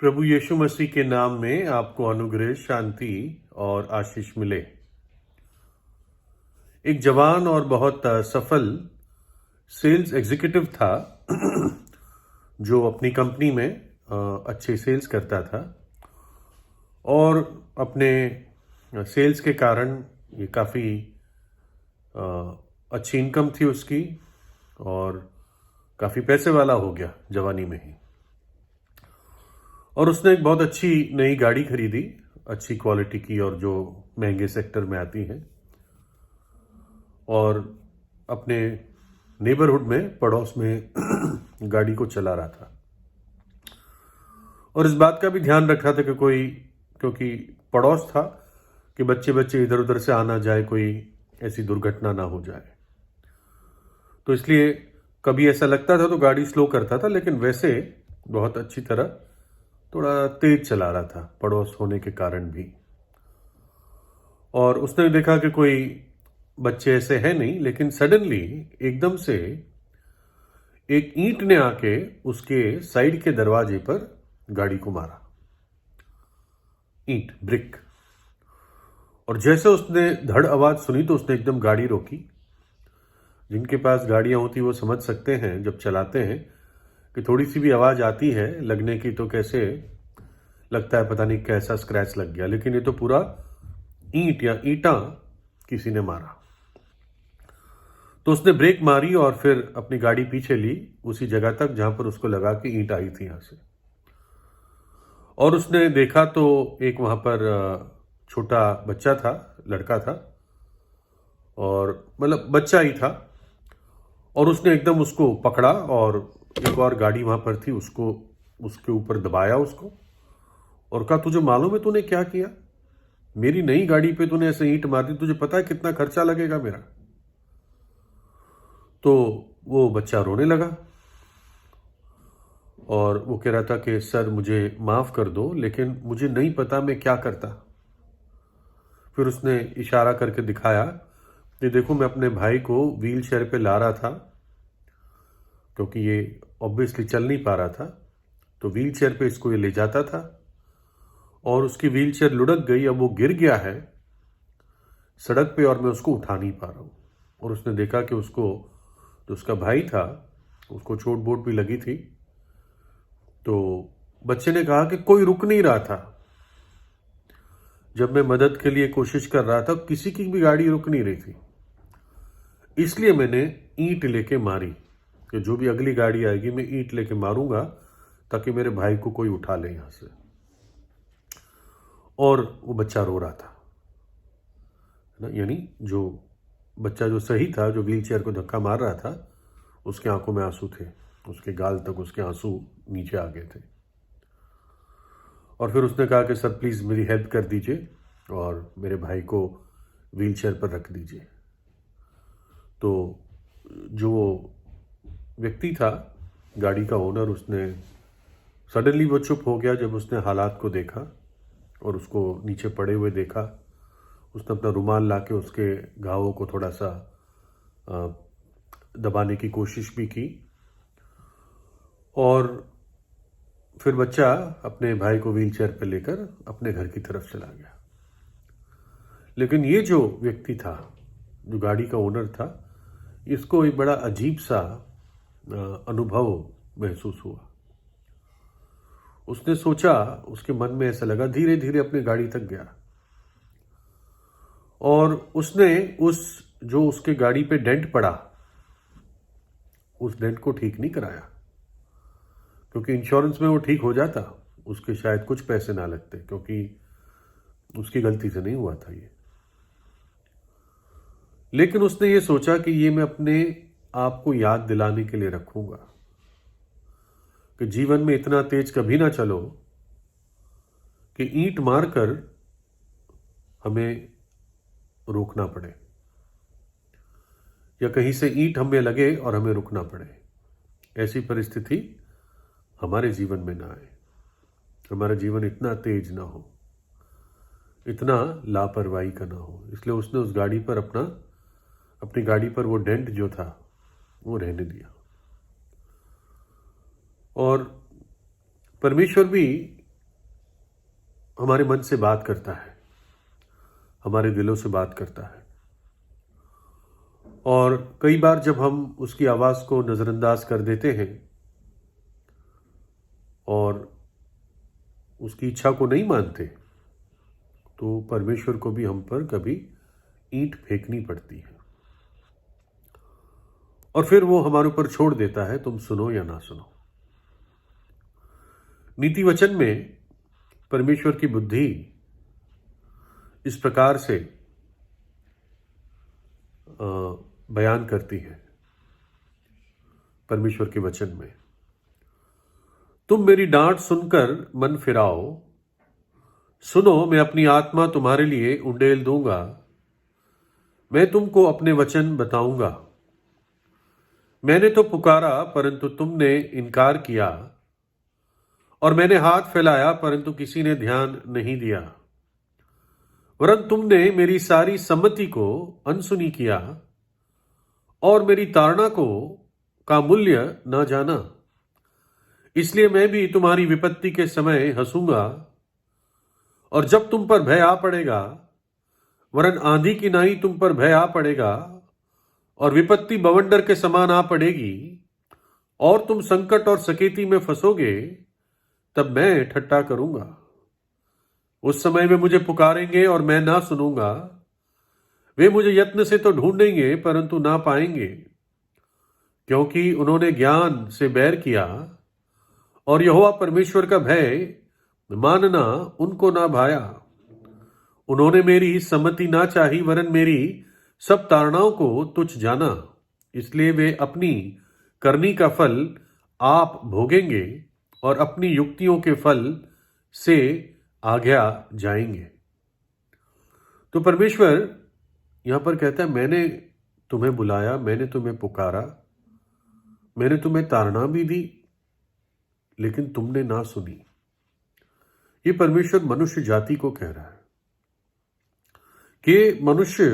प्रभु यीशु मसीह के नाम में आपको अनुग्रह, शांति और आशीष मिले। एक जवान और बहुत सफल सेल्स एग्जीक्यूटिव था जो अपनी कंपनी में अच्छे सेल्स करता था और अपने सेल्स के कारण ये काफ़ी अच्छी इनकम थी उसकी और काफ़ी पैसे वाला हो गया जवानी में ही। और उसने एक बहुत अच्छी नई गाड़ी खरीदी, अच्छी क्वालिटी की और जो महंगे सेक्टर में आती है, और अपने नेबरहुड में, पड़ोस में गाड़ी को चला रहा था। और इस बात का भी ध्यान रखा था कि क्योंकि पड़ोस था, कि बच्चे इधर उधर से आना जाए, कोई ऐसी दुर्घटना ना हो जाए। तो इसलिए कभी ऐसा लगता था तो गाड़ी स्लो करता था, लेकिन वैसे बहुत अच्छी तरह थोड़ा तेज चला रहा था, पड़ोस होने के कारण भी। और उसने देखा कि कोई बच्चे ऐसे हैं नहीं, लेकिन सडनली एकदम से एक ईंट ने आके उसके साइड के दरवाजे पर गाड़ी को मारा। ईंट, ब्रिक। और जैसे उसने धड़ आवाज सुनी तो उसने एकदम गाड़ी रोकी। जिनके पास गाड़ियां होती वो समझ सकते हैं, जब चलाते हैं कि थोड़ी सी भी आवाज आती है लगने की तो कैसे लगता है, पता नहीं कैसा स्क्रैच लग गया। लेकिन ये तो पूरा ईंट या ईंटा किसी ने मारा। तो उसने ब्रेक मारी और फिर अपनी गाड़ी पीछे ली उसी जगह तक जहां पर उसको लगा कि ईंट आई थी यहां से। और उसने देखा तो एक वहां पर छोटा बच्चा था, लड़का था, और मतलब बच्चा ही था। और उसने एकदम उसको पकड़ा और एक और गाड़ी वहां पर थी, उसको उसके ऊपर दबाया उसको, और कहा, तुझे मालूम है तूने क्या किया? मेरी नई गाड़ी पे तूने ऐसे ईंट मार दी, तुझे पता है कितना खर्चा लगेगा मेरा? तो वो बच्चा रोने लगा और वो कह रहा था कि सर मुझे माफ कर दो, लेकिन मुझे नहीं पता मैं क्या करता। फिर उसने इशारा करके दिखाया कि देखो, मैं अपने भाई को व्हील चेयर पे ला रहा था, क्योंकि ये ऑब्वियसली चल नहीं पा रहा था। तो व्हील चेयर पे इसको ये ले जाता था और उसकी व्हील चेयर लुढ़क गई, अब वो गिर गया है सड़क पे और मैं उसको उठा नहीं पा रहा हूं। और उसने देखा कि उसको, जो उसका भाई था, उसको चोट बोट भी लगी थी। तो बच्चे ने कहा कि कोई रुक नहीं रहा था। जब मैं मदद के लिए कोशिश कर रहा था, किसी की भी गाड़ी रुक नहीं रही थी, इसलिए मैंने ईंट लेके मारी कि जो भी अगली गाड़ी आएगी मैं ईंट लेके मारूंगा ताकि मेरे भाई को कोई उठा ले यहां से। और वो बच्चा रो रहा था ना, यानी जो बच्चा जो सही था, जो व्हील चेयर को धक्का मार रहा था, उसके आंखों में आंसू थे, उसके गाल तक उसके आंसू नीचे आ गए थे। और फिर उसने कहा कि सर प्लीज मेरी हेल्प कर दीजिए और मेरे भाई को व्हील चेयर पर रख दीजिए। तो जो व्यक्ति था, गाड़ी का ओनर, उसने सडनली वो चुप हो गया जब उसने हालात को देखा और उसको नीचे पड़े हुए देखा। उसने अपना रुमाल लाके उसके घावों को थोड़ा सा दबाने की कोशिश भी की और फिर बच्चा अपने भाई को व्हील चेयर पर लेकर अपने घर की तरफ चला गया। लेकिन ये जो व्यक्ति था, जो गाड़ी का ओनर था, इसको एक बड़ा अजीब सा अनुभव महसूस हुआ। उसने सोचा, उसके मन में ऐसा लगा, धीरे धीरे अपनी गाड़ी तक गया और उसने जो उसके गाड़ी पे डेंट पड़ा, उस डेंट को ठीक नहीं कराया, क्योंकि इंश्योरेंस में वो ठीक हो जाता, उसके शायद कुछ पैसे ना लगते, क्योंकि उसकी गलती से नहीं हुआ था ये। लेकिन उसने ये सोचा कि ये मैं अपने आप को याद दिलाने के लिए रखूंगा कि जीवन में इतना तेज कभी ना चलो कि ईंट मारकर हमें रोकना पड़े, या कहीं से ईंट हमें लगे और हमें रुकना पड़े। ऐसी परिस्थिति हमारे जीवन में ना आए, हमारा जीवन इतना तेज ना हो, इतना लापरवाही का ना हो। इसलिए उसने उस गाड़ी पर अपनी गाड़ी पर वो डेंट जो था वो रहने दिया। और परमेश्वर भी हमारे मन से बात करता है, हमारे दिलों से बात करता है। और कई बार जब हम उसकी आवाज़ को नज़रअंदाज कर देते हैं और उसकी इच्छा को नहीं मानते, तो परमेश्वर को भी हम पर कभी ईंट फेंकनी पड़ती है और फिर वो हमारे ऊपर छोड़ देता है, तुम सुनो या ना सुनो। नीति वचन में परमेश्वर की बुद्धि इस प्रकार से बयान करती है परमेश्वर के वचन में, तुम मेरी डांट सुनकर मन फिराओ, सुनो मैं अपनी आत्मा तुम्हारे लिए उंडेल दूंगा, मैं तुमको अपने वचन बताऊंगा। मैंने तो पुकारा परंतु तुमने इनकार किया, और मैंने हाथ फैलाया परंतु किसी ने ध्यान नहीं दिया। वरन तुमने मेरी सारी सम्मति को अनसुनी किया और मेरी ताड़ना को का मूल्य न जाना। इसलिए मैं भी तुम्हारी विपत्ति के समय हंसूंगा, और जब तुम पर भय आ पड़ेगा, वरन आंधी की नाई तुम पर भय आ पड़ेगा और विपत्ति बवंडर के समान आ पड़ेगी और तुम संकट और सकेती में फंसोगे, तब मैं ठट्ठा करूंगा। उस समय वे मुझे पुकारेंगे और मैं ना सुनूंगा। वे मुझे यत्न से तो ढूंढेंगे परंतु ना पाएंगे, क्योंकि उन्होंने ज्ञान से बैर किया और यहोवा परमेश्वर का भय मानना उनको ना भाया। उन्होंने मेरी सम्मति ना चाही, वरन मेरी सब ताड़नाओं को तुच्छ जाना। इसलिए वे अपनी करनी का फल आप भोगेंगे और अपनी युक्तियों के फल से आज्ञा जाएंगे। तो परमेश्वर यहां पर कहता है, मैंने तुम्हें बुलाया, मैंने तुम्हें पुकारा, मैंने तुम्हें ताड़ना भी दी, लेकिन तुमने ना सुनी। ये परमेश्वर मनुष्य जाति को कह रहा है कि मनुष्य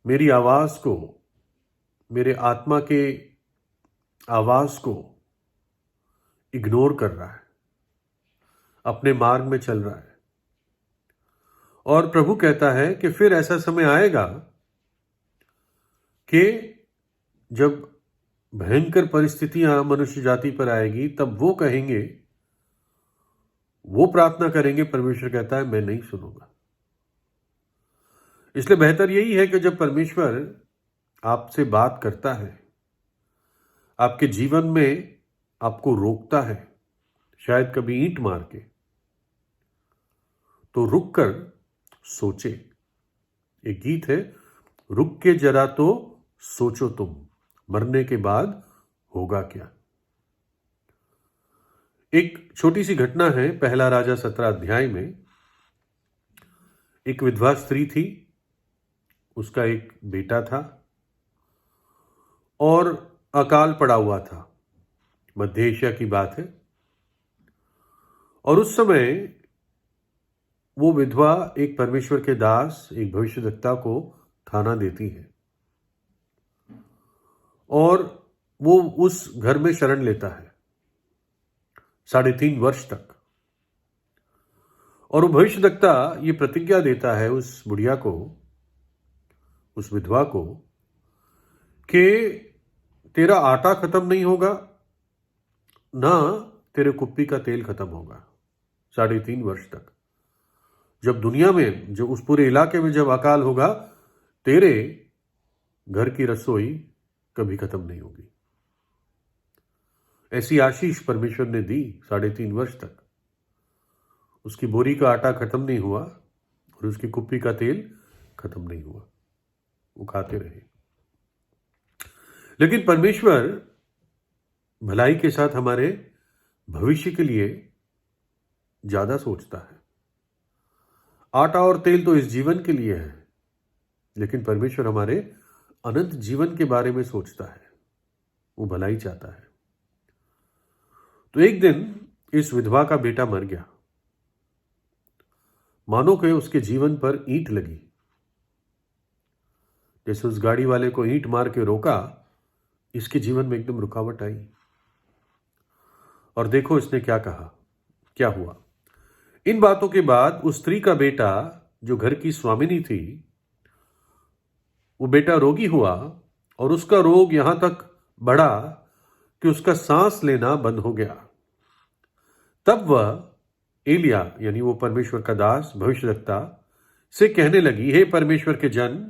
मेरी आवाज को, मेरे आत्मा के आवाज को इग्नोर कर रहा है, अपने मार्ग में चल रहा है। और प्रभु कहता है कि फिर ऐसा समय आएगा कि जब भयंकर परिस्थितियां मनुष्य जाति पर आएगी, तब वो कहेंगे, वो प्रार्थना करेंगे, परमेश्वर कहता है मैं नहीं सुनूंगा। इसलिए बेहतर यही है कि जब परमेश्वर आपसे बात करता है, आपके जीवन में आपको रोकता है, शायद कभी ईंट मार के, तो रुक कर सोचे। एक गीत है, रुक के जरा तो सोचो तुम, मरने के बाद होगा क्या। एक छोटी सी घटना है, पहला राजा 17 अध्याय में एक विधवा स्त्री थी, उसका एक बेटा था और अकाल पड़ा हुआ था। मध्य एशिया की बात है। और उस समय वो विधवा एक परमेश्वर के दास, एक भविष्यद्वक्ता को खाना देती है और वो उस घर में शरण लेता है 3.5 वर्ष तक। और वो भविष्यद्वक्ता ये प्रतिज्ञा देता है उस बुढ़िया को, उस विधवा को, कि तेरा आटा खत्म नहीं होगा, ना तेरे कुप्पी का तेल खत्म होगा 3.5 वर्ष तक। जब दुनिया में, जो उस पूरे इलाके में जब अकाल होगा, तेरे घर की रसोई कभी खत्म नहीं होगी। ऐसी आशीष परमेश्वर ने दी 3.5 वर्ष तक। उसकी बोरी का आटा खत्म नहीं हुआ और उसकी कुप्पी का तेल खत्म नहीं हुआ, वो खाते रहे। लेकिन परमेश्वर भलाई के साथ हमारे भविष्य के लिए ज्यादा सोचता है। आटा और तेल तो इस जीवन के लिए है, लेकिन परमेश्वर हमारे अनंत जीवन के बारे में सोचता है, वो भलाई चाहता है। तो एक दिन इस विधवा का बेटा मर गया, मानो कि उसके जीवन पर ईंट लगी। जैसे उस गाड़ी वाले को ईंट मार के रोका, इसके जीवन में एकदम रुकावट आई। और देखो इसने क्या कहा, क्या हुआ। इन बातों के बाद उस स्त्री का बेटा, जो घर की स्वामिनी थी, वो बेटा रोगी हुआ और उसका रोग यहां तक बढ़ा कि उसका सांस लेना बंद हो गया। तब वह एलिया, यानी वो परमेश्वर का दास, भविष्यद्वक्ता से कहने लगी, हे परमेश्वर के जन,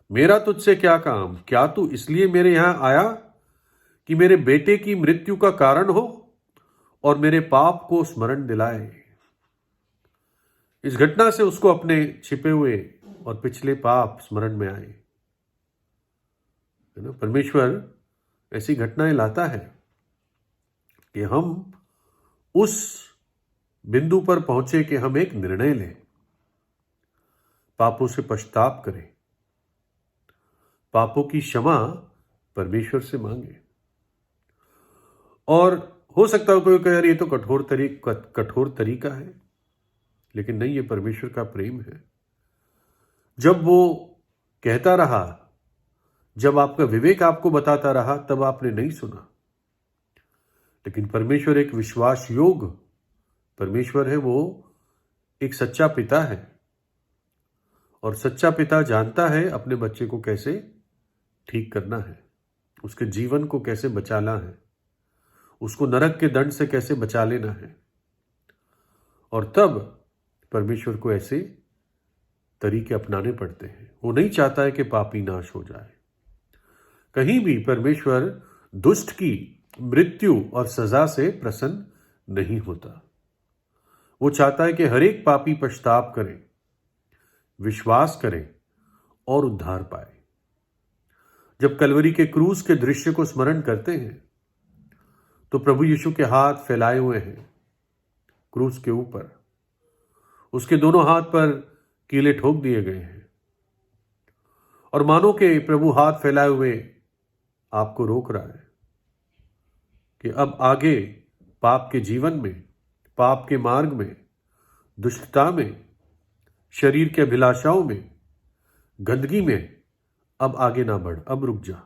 मेरा तुझसे क्या काम? क्या तू इसलिए मेरे यहां आया कि मेरे बेटे की मृत्यु का कारण हो और मेरे पाप को स्मरण दिलाए? इस घटना से उसको अपने छिपे हुए और पिछले पाप स्मरण में आए। है ना? परमेश्वर ऐसी घटनाएं लाता है कि हम उस बिंदु पर पहुंचे कि हम एक निर्णय लें, पापों से पश्चाताप करें, पापों की क्षमा परमेश्वर से मांगे। और हो सकता है कोई कहे, यार ये तो कठोर तरीका है, लेकिन नहीं, ये परमेश्वर का प्रेम है। जब वो कहता रहा, जब आपका विवेक आपको बताता रहा, तब आपने नहीं सुना। लेकिन परमेश्वर एक विश्वास योग्य परमेश्वर है। वो एक सच्चा पिता है और सच्चा पिता जानता है अपने बच्चे को कैसे ठीक करना है, उसके जीवन को कैसे बचाना है, उसको नरक के दंड से कैसे बचा लेना है। और तब परमेश्वर को ऐसे तरीके अपनाने पड़ते हैं। वो नहीं चाहता है कि पापी नाश हो जाए। कहीं भी परमेश्वर दुष्ट की मृत्यु और सजा से प्रसन्न नहीं होता। वो चाहता है कि हर एक पापी पश्चाताप करे, विश्वास करे और उद्धार पाए। जब कलवरी के क्रूस के दृश्य को स्मरण करते हैं तो प्रभु यीशु के हाथ फैलाए हुए हैं क्रूस के ऊपर, उसके दोनों हाथ पर कीले ठोक दिए गए हैं और मानो के प्रभु हाथ फैलाए हुए आपको रोक रहा है कि अब आगे पाप के जीवन में, पाप के मार्ग में, दुष्टता में, शरीर के अभिलाषाओं में, गंदगी में अब आगे ना बढ़, अब रुक जा,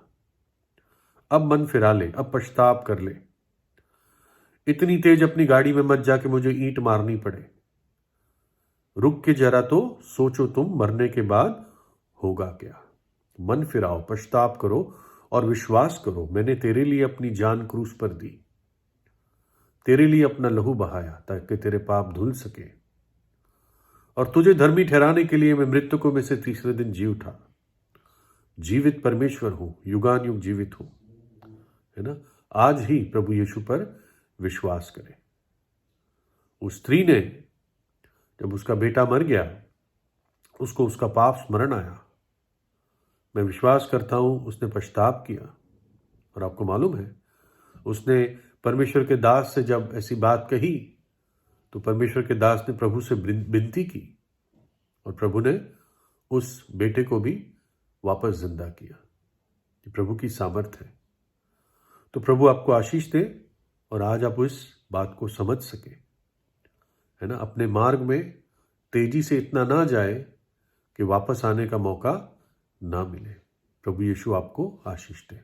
अब मन फिरा ले, अब पछताप कर ले। इतनी तेज अपनी गाड़ी में मत जा कि मुझे ईंट मारनी पड़े। रुक के जरा तो सोचो, तुम मरने के बाद होगा क्या। मन फिराओ, पछताप करो और विश्वास करो, मैंने तेरे लिए अपनी जान क्रूस पर दी, तेरे लिए अपना लहू बहाया ताकि तेरे पाप धुल सके और तुझे धर्मी ठहराने के लिए मैं मृतकों में से तीसरे दिन जी उठा। जीवित परमेश्वर हूं, युगान युग जीवित हूं। है ना? आज ही प्रभु यीशु पर विश्वास करें। उस स्त्री ने, जब उसका बेटा मर गया, उसको उसका पाप स्मरण आया। मैं विश्वास करता हूं उसने पछताप किया और आपको मालूम है, उसने परमेश्वर के दास से जब ऐसी बात कही तो परमेश्वर के दास ने प्रभु से विनती की और प्रभु ने उस बेटे को भी वापस जिंदा किया। ये प्रभु की सामर्थ है। तो प्रभु आपको आशीष दे और आज आप इस बात को समझ सके। है ना? अपने मार्ग में तेजी से इतना ना जाए कि वापस आने का मौका ना मिले। प्रभु यीशु आपको आशीष दे।